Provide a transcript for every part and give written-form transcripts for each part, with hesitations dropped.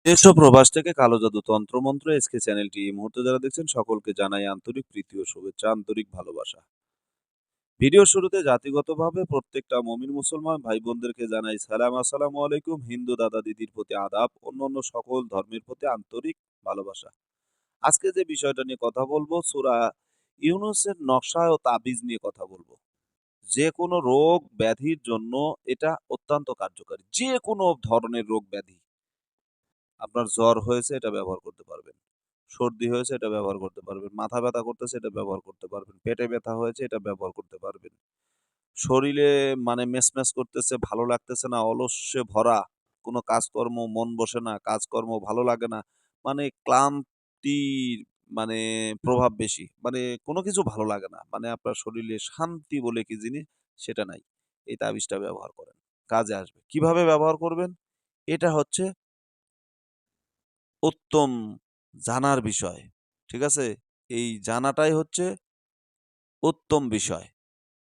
দেশ ও প্রবাস থেকে কালো জাদু তন্ত্রমন্ত্র এসকে চ্যানেলটি এই মুহূর্তে যারা দেখছেন সকলকে জানাই আন্তরিক প্রীতি ও শুভেচ্ছা, আন্তরিক ভালোবাসা। ভিডিওর শুরুতে জাতিগতভাবে প্রত্যেকটা মুমিন মুসলমান ভাই বোনদেরকে জানাই সালাম, আসসালামু আলাইকুম। হিন্দু দাদা দিদির প্রতি আদাব, অন্যান্য সকল ধর্মের প্রতি আন্তরিক ভালোবাসা। আজকে যে বিষয়টা নিয়ে কথা বলবো, সূরা ইউনূসের নকশা ও তাবিজ নিয়ে কথা বলবো। যে কোনো রোগ ব্যাধির জন্য এটা অত্যন্ত কার্যকারী। যে কোনো ধরনের রোগ ব্যাধি, আপনার জ্বর হয়েছে এটা ব্যবহার করতে পারবেন। সর্দি হয়েছে এটা ব্যবহার করতে পারবেন। মাথা ব্যথা করতেছে এটা ব্যবহার করতে পারবেন। পেটে ব্যথা হয়েছে এটা ব্যবহার করতে পারবেন। শরীরে মানে মেসমেস করতেছে, ভালো লাগতেছে না, অলস্যে ভরা, কোনো কাজকর্ম মন বসে না, কাজকর্ম ভালো লাগে না। মানে ক্লান্তির মানে প্রভাব বেশি। মানে কোনো কিছু ভালো লাগে না। মানে আপনার শরীরে শান্তি বলে কি জিনিস সেটা নাই। এই তাবিজটা ব্যবহার করেন। কাজে আসবে। কিভাবে ব্যবহার করবেন? এটা হচ্ছে উত্তম জানার বিষয়। ঠিক আছে? এই জানাটাই হচ্ছে উত্তম বিষয়।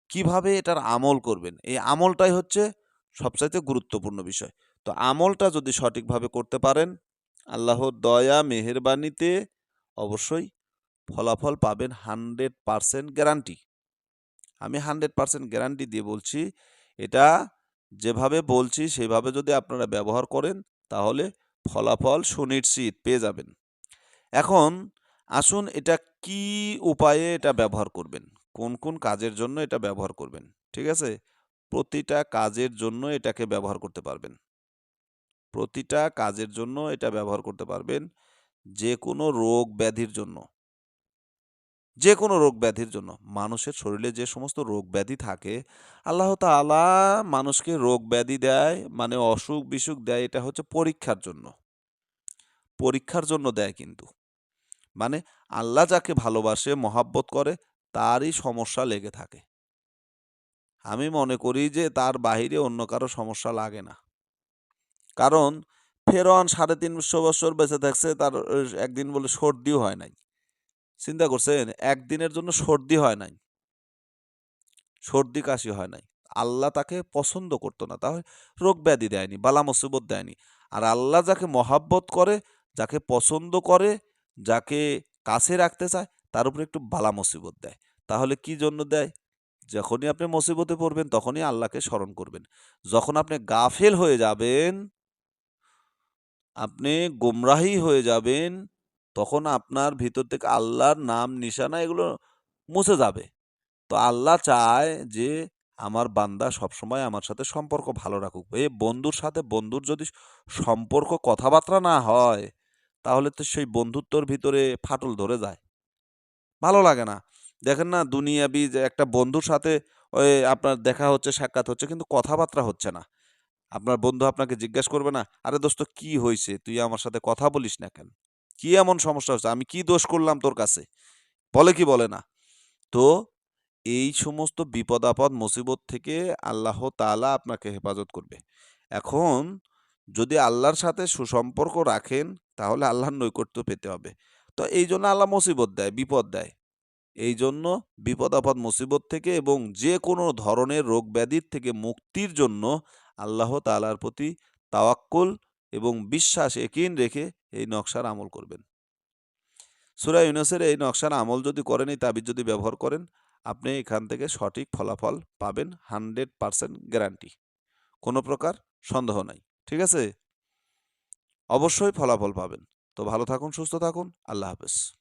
কিভাবে এটার আমল করবেন? এই আমলটাই হচ্ছে সবচাইতে গুরুত্বপূর্ণ বিষয়। তো আমলটা যদি সঠিকভাবে করতে পারেন, আল্লাহর দয়া মেহেরবানিতে অবশ্যই ফলাফল পাবেন 100% গ্যারান্টি। আমি 100% গ্যারান্টি দিয়ে বলছি, এটা যেভাবে বলছি সেভাবে যদি আপনারা ব্যবহার করেন তাহলে ফলাফল সুনিশ্চিত পেয়ে যাবেন। এখন আসুন এটা কি উপায়ে এটা ব্যবহার করবেন? কোন, কোন কাজের জন্য এটা ব্যবহার করবেন? ঠিক আছে? প্রতিটা কাজের জন্য এটাকে ব্যবহার করতে পারবেন। প্রতিটা কাজের জন্য এটা ব্যবহার করতে পারবেন। যেকোনো রোগ ব্যাধির জন্য। যেকোনো রোগ ব্যাধির জন্য। মানুষের শরীরে যে সমস্ত রোগ ব্যাধি থাকে, আল্লাহ তাআলা মানুষকে রোগ ব্যাধি দেয়, মানে অসুখ-বিসুখ দেয়, এটা হচ্ছে পরীক্ষার জন্য। পরীক্ষার জন্য দেয় কিন্তু। মানে আল্লাহ যাকে ভালোবাসে, মহাব্বত করে, তারই সমস্যা লেগে থাকে। আমি মনে করি যে তার বাহিরে অন্য কারো সমস্যা লাগে না। কারণ ফেরআউন ৩৫০ বছর বেঁচে থাকছে, তার একদিন বলে সর্দিও হয় নাই। চিন্তা করছেন? একদিনের জন্য সর্দি হয় নাই। সর্দি কাশি হয় নাই। আল্লাহ তাকে পছন্দ করত না। তাহলে রোগ ব্যাধি দেয়নি, বালা মুসিবত দেয়নি। আর আল্লাহ যাকে মহাব্বত করে, যাকে পছন্দ করে, যাকে কাছে রাখতে চায়, তার উপরে একটু বালা মুসিবত দেয়। তাহলে কি জন্য দেয়? যখনই আপনি মুসিবতে পড়বেন তখনই আল্লাহকে স্মরণ করবেন। যখন আপনি গাফেল হয়ে যাবেন, আপনি গোমরাহী হয়ে যাবেন, তখন আপনার ভিতর থেকে আল্লাহর নাম নিশানা এগুলো মুছে যাবে। তো আল্লাহ চায় যে আমার বান্দা সবসময় আমার সাথে সম্পর্ক ভালো রাখুক। বন্ধুর সাথে বন্ধুর যদি সম্পর্ক কথাবার্তা না হয়, তাহলে তো সেই বন্ধুত্বর ভিতরে ফাটল ধরে যায়। ভালো লাগে না। দেখেন না, দুনিয়াবি যে একটা বন্ধুর সাথে আপনার দেখা হচ্ছে, সাক্ষাৎ হচ্ছে কিন্তু কথাবার্তা হচ্ছে না। আপনার বন্ধু আপনাকে জিজ্ঞেস করবে না, "আরে দোস্ত কি হইছে? তুই আমার সাথে কথা বলিস না কেন? কি এমন সমস্যা হচ্ছে? আমি কি দোষ করলাম তোর কাছে?" বলে কি বলে না? তো এই সমস্ত বিপদ-আপদ মুসিবত থেকে আল্লাহ তাআলা আপনাকে হেফাজত করবে। এখন যদি আল্লাহর সাথে সুসম্পর্ক রাখেন, তাহলে আল্লাহর নৈকট্য পেতে হবে। তো এইজন্য আল্লাহ মুসিবত দেয়, বিপদ দেয়। এইজন্য বিপদ-আপদ মুসিবত থেকে এবং যেকোনো ধরনের রোগ ব্যাধির থেকে মুক্তির জন্য আল্লাহ তাআলার প্রতি তাওয়াক্কুল এবং বিশ্বাস ইয়াকিন রেখে এই নকশার আমল করবেন। সূরা ইউনূসের এই নকশার আমল যদি করেন, এই তাবিজ যদি ব্যবহার করেন, আপনি এখান থেকে সঠিক ফলাফল পাবেন 100% গ্যারান্টি। কোনো প্রকার সন্দেহ নাই। ঠিক আছে? অবশ্যই ফলাফল পাবেন। তো ভালো থাকুন, সুস্থ থাকুন। আল্লাহ হাফেজ।